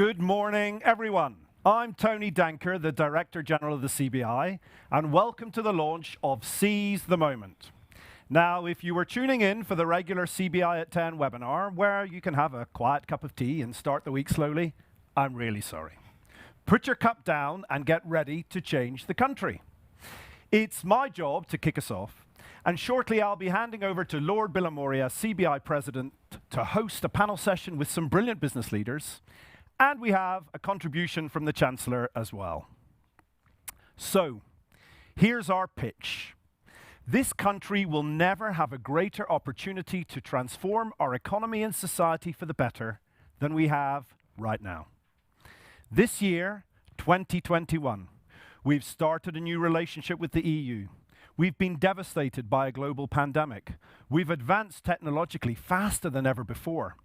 Good morning, everyone. I'm Tony Danker, the Director General of the CBI, and welcome to the launch of Seize the Moment. Now, if you were tuning in for the regular CBI at 10 webinar, where you can have a quiet cup of tea and start the week slowly, I'm really sorry. Put your cup down and get ready to change the country. It's my job to kick us off, and shortly I'll be handing over to Lord Bilimoria, CBI President, to host a panel session with some brilliant business leaders. And we have a contribution from the Chancellor as well. So, here's our pitch. This country will never have a greater opportunity to transform our economy and society for the better than we have right now. This year, 2021, we've started a new relationship with the EU. We've been devastated by a global pandemic. We've advanced technologically faster than ever before.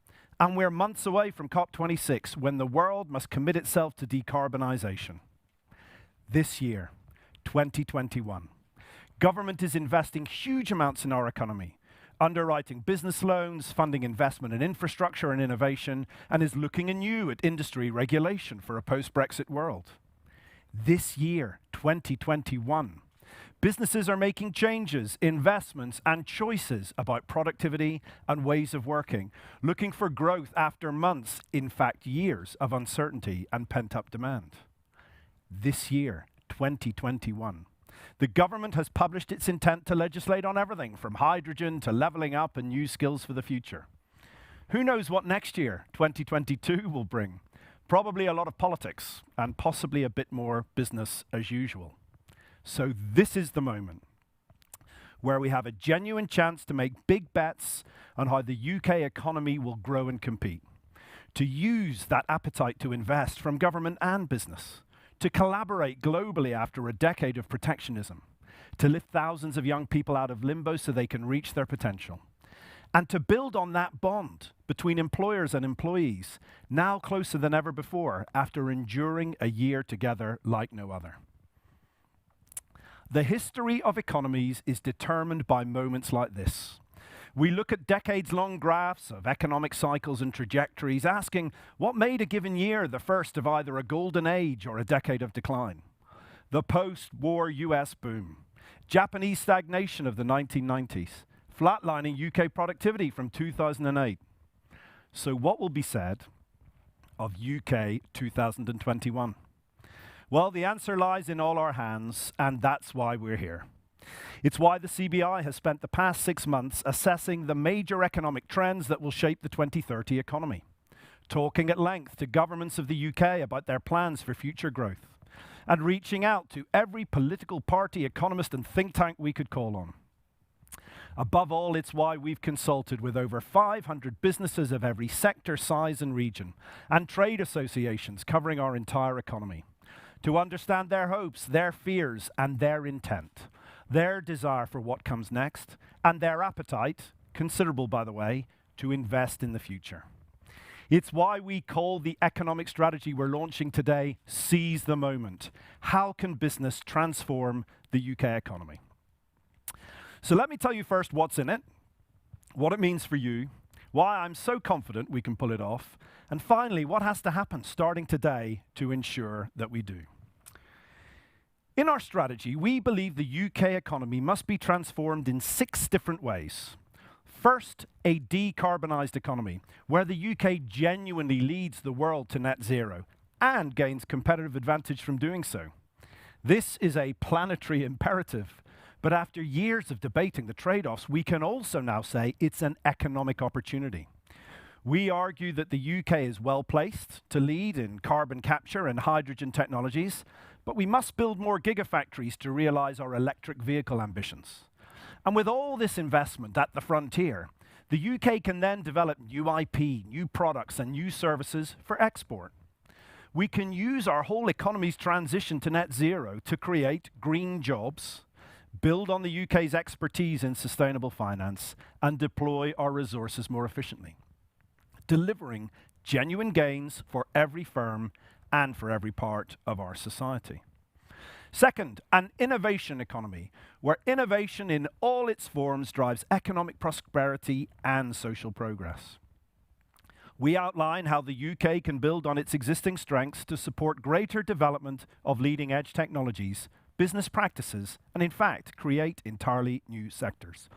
And we're months away from COP26, when the world must commit itself to decarbonisation. This year, 2021, government is investing huge amounts in our economy, underwriting business loans, funding investment in infrastructure and innovation, and is looking anew at industry regulation for a post-Brexit world. This year, 2021, businesses are making changes, investments, and choices about productivity and ways of working, looking for growth after months, in fact years, of uncertainty and pent-up demand. This year, 2021, the government has published its intent to legislate on everything from hydrogen to levelling up and new skills for the future. Who knows what next year, 2022, will bring? Probably a lot of politics and possibly a bit more business as usual. So this is the moment where we have a genuine chance to make big bets on how the UK economy will grow and compete, to use that appetite to invest from government and business, to collaborate globally after a decade of protectionism, to lift thousands of young people out of limbo so they can reach their potential, and to build on that bond between employers and employees, now closer than ever before after enduring a year together like no other. The history of economies is determined by moments like this. We look at decades-long graphs of economic cycles and trajectories, asking what made a given year the first of either a golden age or a decade of decline. The post-war US boom, Japanese stagnation of the 1990s, flatlining UK productivity from 2008. So what will be said of UK 2021? Well, the answer lies in all our hands, and that's why we're here. It's why the CBI has spent the past 6 months assessing the major economic trends that will shape the 2030 economy, talking at length to governments of the UK about their plans for future growth, and reaching out to every political party, economist, and think tank we could call on. Above all, it's why we've consulted with over 500 businesses of every sector, size, and region, and trade associations covering our entire economy, to understand their hopes, their fears, and their intent, their desire for what comes next, and their appetite, considerable by the way, to invest in the future. It's why we call the economic strategy we're launching today Seize the Moment. How can business transform the UK economy? So let me tell you first what's in it, what it means for you, why I'm so confident we can pull it off, and finally, what has to happen starting today to ensure that we do. In our strategy, we believe the UK economy must be transformed in 6 different ways. First, a decarbonised economy, where the UK genuinely leads the world to net zero and gains competitive advantage from doing so. This is a planetary imperative, but after years of debating the trade-offs, we can also now say it's an economic opportunity. We argue that the UK is well placed to lead in carbon capture and hydrogen technologies, but we must build more gigafactories to realise our electric vehicle ambitions. And with all this investment at the frontier, the UK can then develop new IP, new products, and new services for export. We can use our whole economy's transition to net zero to create green jobs, build on the UK's expertise in sustainable finance, and deploy our resources more efficiently, delivering genuine gains for every firm and for every part of our society. Second, an innovation economy, where innovation in all its forms drives economic prosperity and social progress. We outline how the UK can build on its existing strengths to support greater development of leading-edge technologies, business practices, and in fact, create entirely new sectors.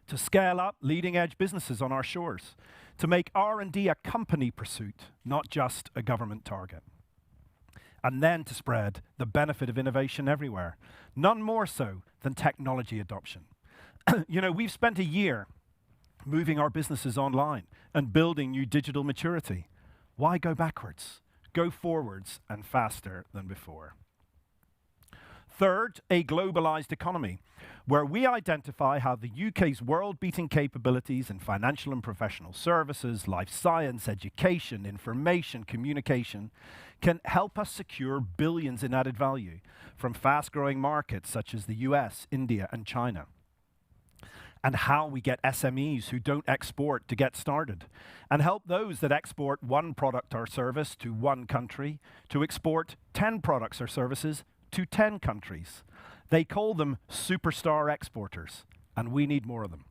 To scale up leading-edge businesses on our shores, to make R&D a company pursuit, not just a government target. And then to spread the benefit of innovation everywhere, none more so than technology adoption. We've spent a year moving our businesses online and building new digital maturity. Why go backwards? Go forwards and faster than before. Third, a globalized economy, where we identify how the UK's world-beating capabilities in financial and professional services, life science, education, information, communication, can help us secure billions in added value from fast-growing markets such as the US, India, and China. And how we get SMEs who don't export to get started, and help those that export one product or service to one country to export 10 products or services to 10 countries. They call them superstar exporters, and we need more of them.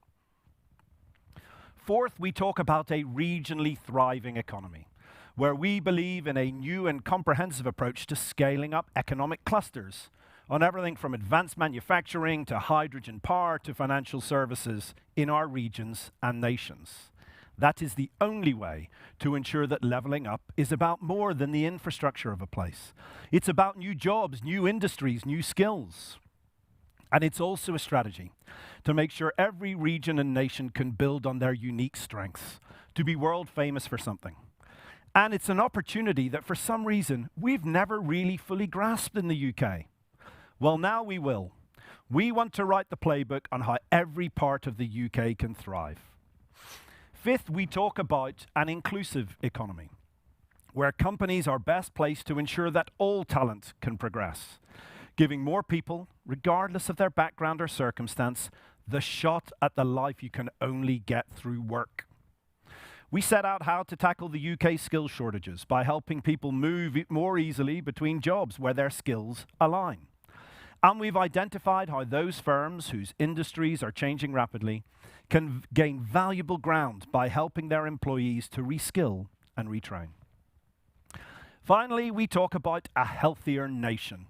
Fourth, we talk about a regionally thriving economy, where we believe in a new and comprehensive approach to scaling up economic clusters on everything from advanced manufacturing to hydrogen power to financial services in our regions and nations. That is the only way to ensure that leveling up is about more than the infrastructure of a place. It's about new jobs, new industries, new skills. And it's also a strategy to make sure every region and nation can build on their unique strengths, to be world famous for something. And it's an opportunity that for some reason we've never really fully grasped in the UK. Well, now we will. We want to write the playbook on how every part of the UK can thrive. Fifth, we talk about an inclusive economy, where companies are best placed to ensure that all talent can progress, giving more people, regardless of their background or circumstance, the shot at the life you can only get through work. We set out how to tackle the UK skills shortages by helping people move more easily between jobs where their skills align. And we've identified how those firms whose industries are changing rapidly can gain valuable ground by helping their employees to reskill and retrain. Finally, we talk about a healthier nation,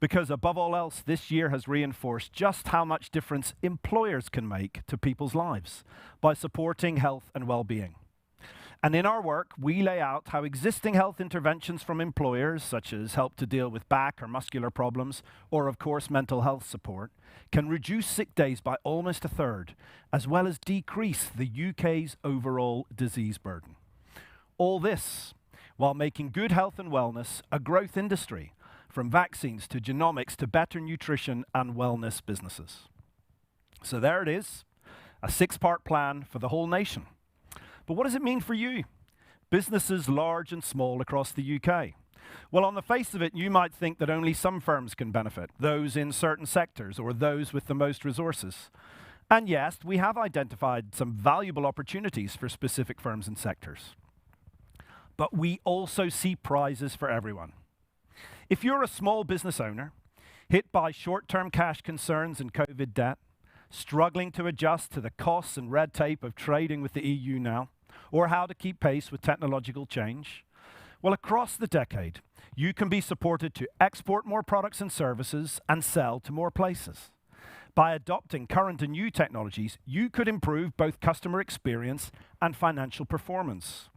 because above all else, this year has reinforced just how much difference employers can make to people's lives by supporting health and well-being. And in our work, we lay out how existing health interventions from employers, such as help to deal with back or muscular problems, or of course mental health support, can reduce sick days by almost a third, as well as decrease the UK's overall disease burden. All this while making good health and wellness a growth industry, from vaccines to genomics to better nutrition and wellness businesses. So there it is, a 6-part plan for the whole nation. But what does it mean for you? Businesses large and small across the UK. Well, on the face of it, you might think that only some firms can benefit, those in certain sectors or those with the most resources. And yes, we have identified some valuable opportunities for specific firms and sectors. But we also see prizes for everyone. If you're a small business owner, hit by short-term cash concerns and COVID debt, struggling to adjust to the costs and red tape of trading with the EU now, or how to keep pace with technological change, well, across the decade, you can be supported to export more products and services and sell to more places. By adopting current and new technologies, you could improve both customer experience and financial performance,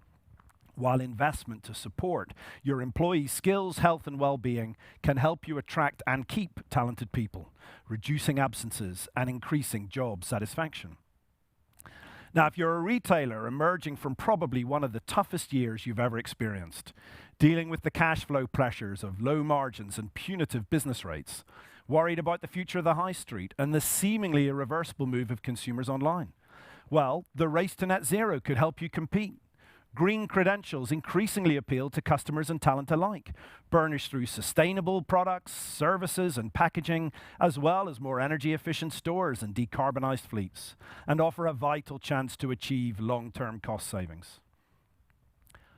while investment to support your employees' skills, health, and well-being can help you attract and keep talented people, reducing absences and increasing job satisfaction. Now, if you're a retailer emerging from probably one of the toughest years you've ever experienced, dealing with the cash flow pressures of low margins and punitive business rates, worried about the future of the high street and the seemingly irreversible move of consumers online, well, the race to net zero could help you compete. Green credentials increasingly appeal to customers and talent alike, burnished through sustainable products, services, and packaging, as well as more energy-efficient stores and decarbonized fleets, and offer a vital chance to achieve long-term cost savings.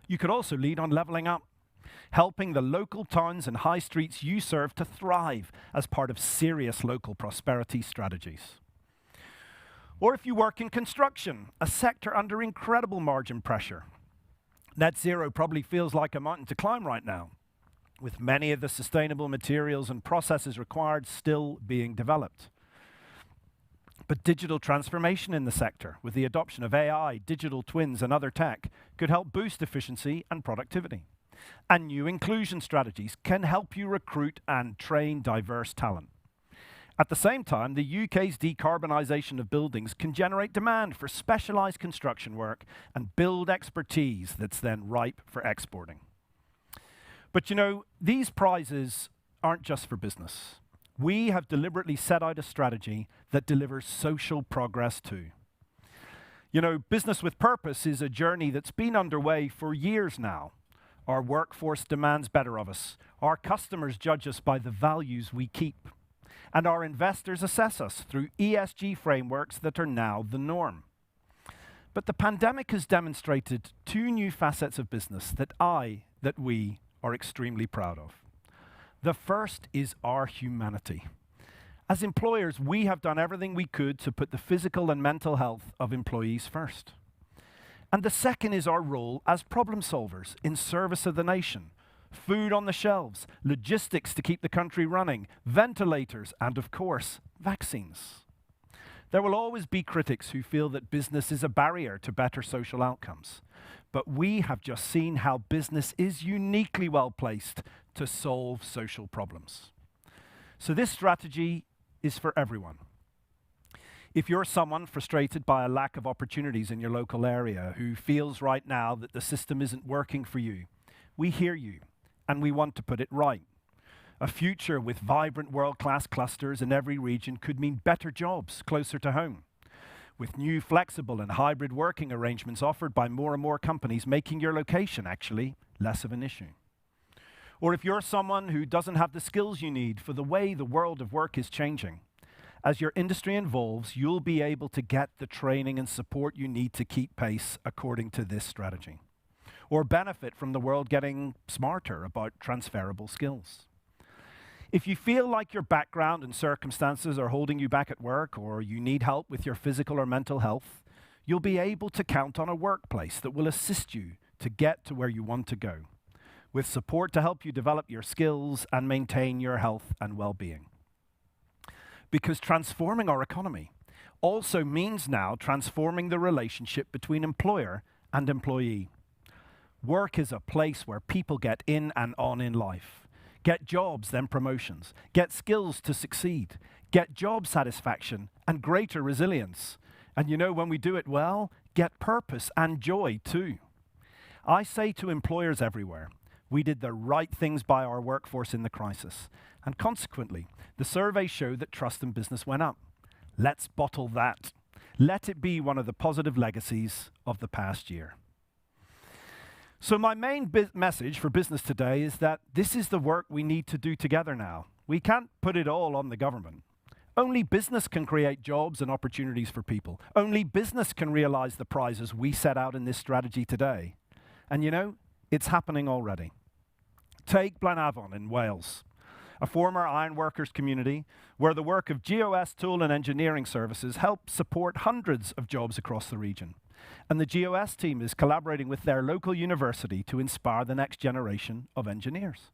You could also lead on leveling up, helping the local towns and high streets you serve to thrive as part of serious local prosperity strategies. Or if you work in construction, a sector under incredible margin pressure. Net zero probably feels like a mountain to climb right now, with many of the sustainable materials and processes required still being developed. But digital transformation in the sector, with the adoption of AI, digital twins, and other tech, could help boost efficiency and productivity. And new inclusion strategies can help you recruit and train diverse talent. At the same time, the UK's decarbonisation of buildings can generate demand for specialised construction work and build expertise that's then ripe for exporting. But you know, these prizes aren't just for business. We have deliberately set out a strategy that delivers social progress too. You know, business with purpose is a journey that's been underway for years now. Our workforce demands better of us. Our customers judge us by the values we keep. And our investors assess us through ESG frameworks that are now the norm. But the pandemic has demonstrated two new facets of business that we are extremely proud of. The first is our humanity. As employers, we have done everything we could to put the physical and mental health of employees first. And the second is our role as problem solvers in service of the nation. Food on the shelves, logistics to keep the country running, ventilators, and of course, vaccines. There will always be critics who feel that business is a barrier to better social outcomes. But we have just seen how business is uniquely well placed to solve social problems. So this strategy is for everyone. If you're someone frustrated by a lack of opportunities in your local area who feels right now that the system isn't working for you, we hear you and we want to put it right. A future with vibrant world-class clusters in every region could mean better jobs closer to home, with new flexible and hybrid working arrangements offered by more and more companies, making your location actually less of an issue. Or if you're someone who doesn't have the skills you need for the way the world of work is changing, as your industry evolves, you'll be able to get the training and support you need to keep pace according to this strategy, or benefit from the world getting smarter about transferable skills. If you feel like your background and circumstances are holding you back at work, or you need help with your physical or mental health, you'll be able to count on a workplace that will assist you to get to where you want to go, with support to help you develop your skills and maintain your health and well-being. Because transforming our economy also means now transforming the relationship between employer and employee. Work is a place where people get in and on in life. Get jobs, then promotions. Get skills to succeed. Get job satisfaction and greater resilience. And you know, when we do it well, get purpose and joy too. I say to employers everywhere, we did the right things by our workforce in the crisis. And consequently, the surveys show that trust in business went up. Let's bottle that. Let it be one of the positive legacies of the past year. So my main message for business today is that this is the work we need to do together now. We can't put it all on the government. Only business can create jobs and opportunities for people. Only business can realize the prizes we set out in this strategy today. And you know, it's happening already. Take Blanavon in Wales, a former ironworkers community where the work of GOS Tool and Engineering Services helped support hundreds of jobs across the region. And the GOS team is collaborating with their local university to inspire the next generation of engineers.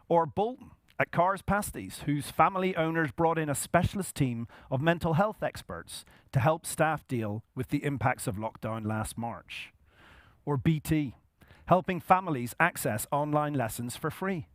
Or Bolton at Cars Pasties, whose family owners brought in a specialist team of mental health experts to help staff deal with the impacts of lockdown last March. Or BT, helping families access online lessons for free.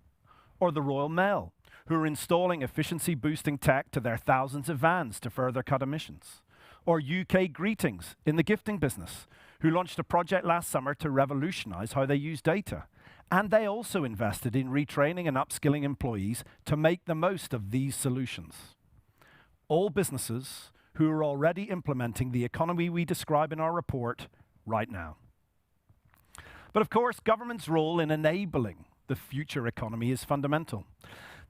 Or the Royal Mail, who are installing efficiency-boosting tech to their thousands of vans to further cut emissions. Or UK Greetings in the gifting business, who launched a project last summer to revolutionize how they use data. And they also invested in retraining and upskilling employees to make the most of these solutions. All businesses who are already implementing the economy we describe in our report right now. But of course, government's role in enabling the future economy is fundamental.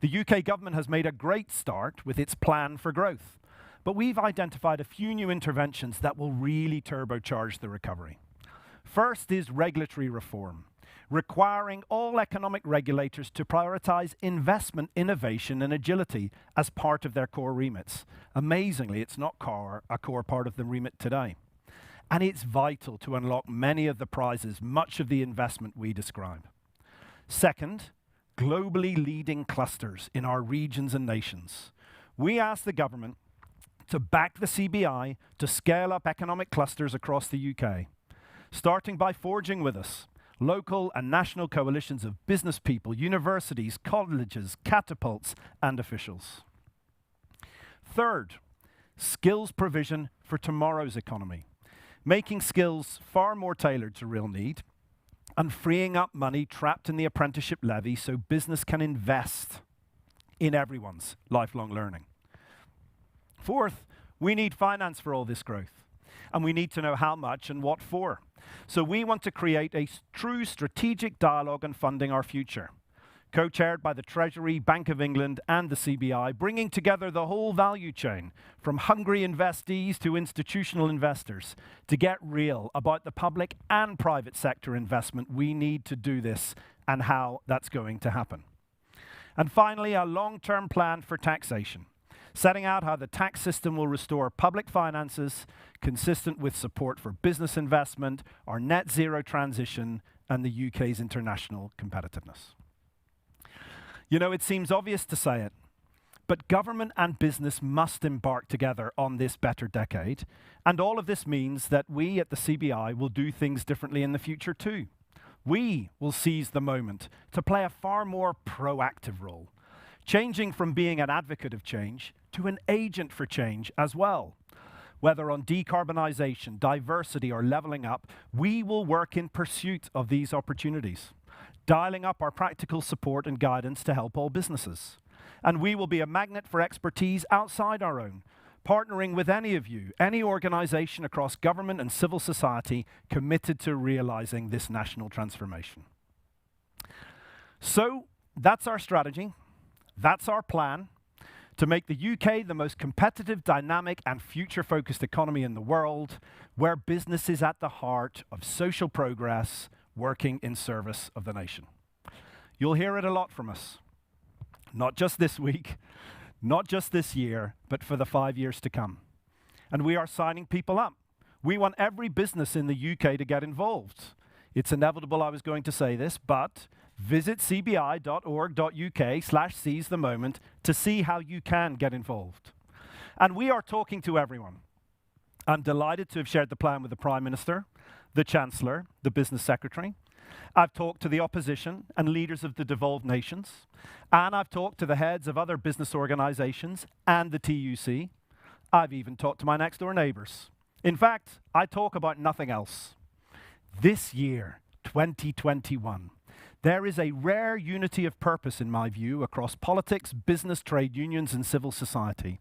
The UK government has made a great start with its plan for growth. But we've identified a few new interventions that will really turbocharge the recovery. First is regulatory reform. requiring all economic regulators to prioritize investment, innovation, and agility as part of their core remits. Amazingly, it's not a core part of the remit today. And it's vital to unlock many of the prizes, much of the investment we describe. Second, globally leading clusters in our regions and nations. We ask the government to back the CBI to scale up economic clusters across the UK, starting by forging with us local and national coalitions of business people, universities, colleges, catapults, and officials. Third, skills provision for tomorrow's economy, making skills far more tailored to real need and freeing up money trapped in the apprenticeship levy so business can invest in everyone's lifelong learning. Fourth, we need finance for all this growth, and we need to know how much and what for. So we want to create a true strategic dialogue on funding our future, co-chaired by the Treasury, Bank of England, and the CBI, bringing together the whole value chain, from hungry investees to institutional investors, to get real about the public and private sector investment we need to do this and how that's going to happen. And finally, a long-term plan for taxation, setting out how the tax system will restore public finances consistent with support for business investment, our net zero transition, and the UK's international competitiveness. You know, it seems obvious to say it, but government and business must embark together on this better decade, and all of this means that we at the CBI will do things differently in the future too. We will seize the moment to play a far more proactive role, changing from being an advocate of change to an agent for change as well. Whether on decarbonisation, diversity, or levelling up, we will work in pursuit of these opportunities, dialing up our practical support and guidance to help all businesses. And we will be a magnet for expertise outside our own, partnering with any of you, any organisation across government and civil society committed to realising this national transformation. So that's our strategy. That's our plan to make the UK the most competitive, dynamic, and future-focused economy in the world, where business is at the heart of social progress, working in service of the nation. You'll hear it a lot from us, not just this week, not just this year, but for the 5 years to come. And we are signing people up. We want every business in the UK to get involved. It's inevitable I was going to say this, but visit cbi.org.uk/seize the moment to see how you can get involved. And we are talking to everyone. I'm delighted to have shared the plan with the Prime Minister, the Chancellor, the Business Secretary. I've talked to the opposition and leaders of the devolved nations, and I've talked to the heads of other business organisations and the TUC. I've even talked to my next door neighbours. In fact, I talk about nothing else. This year, 2021, there is a rare unity of purpose, in my view, across politics, business, trade unions, and civil society.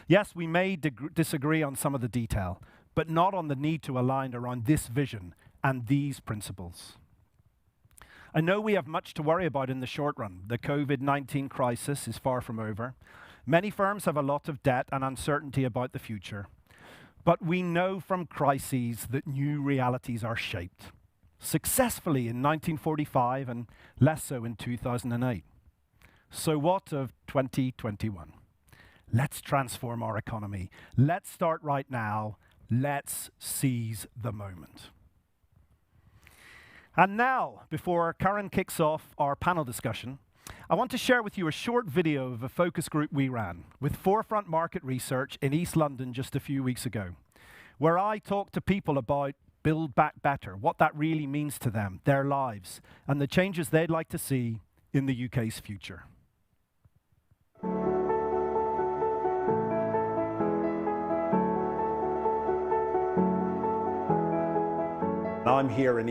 Yes, we may disagree on some of the detail, but not on the need to align around this vision and these principles. I know we have much to worry about in the short run. The COVID-19 crisis is far from over. Many firms have a lot of debt and uncertainty about the future. But we know from crises that new realities are shaped, successfully in 1945 and less so in 2008. So what of 2021? Let's transform our economy. Let's start right now. Let's seize the moment. And now, before Karen kicks off our panel discussion, I want to share with you a short video of a focus group we ran with Forefront Market Research in East London just a few weeks ago, where I talked to people about Build Back Better, what that really means to them, their lives, and the changes they'd like to see in the UK's future. I'm here in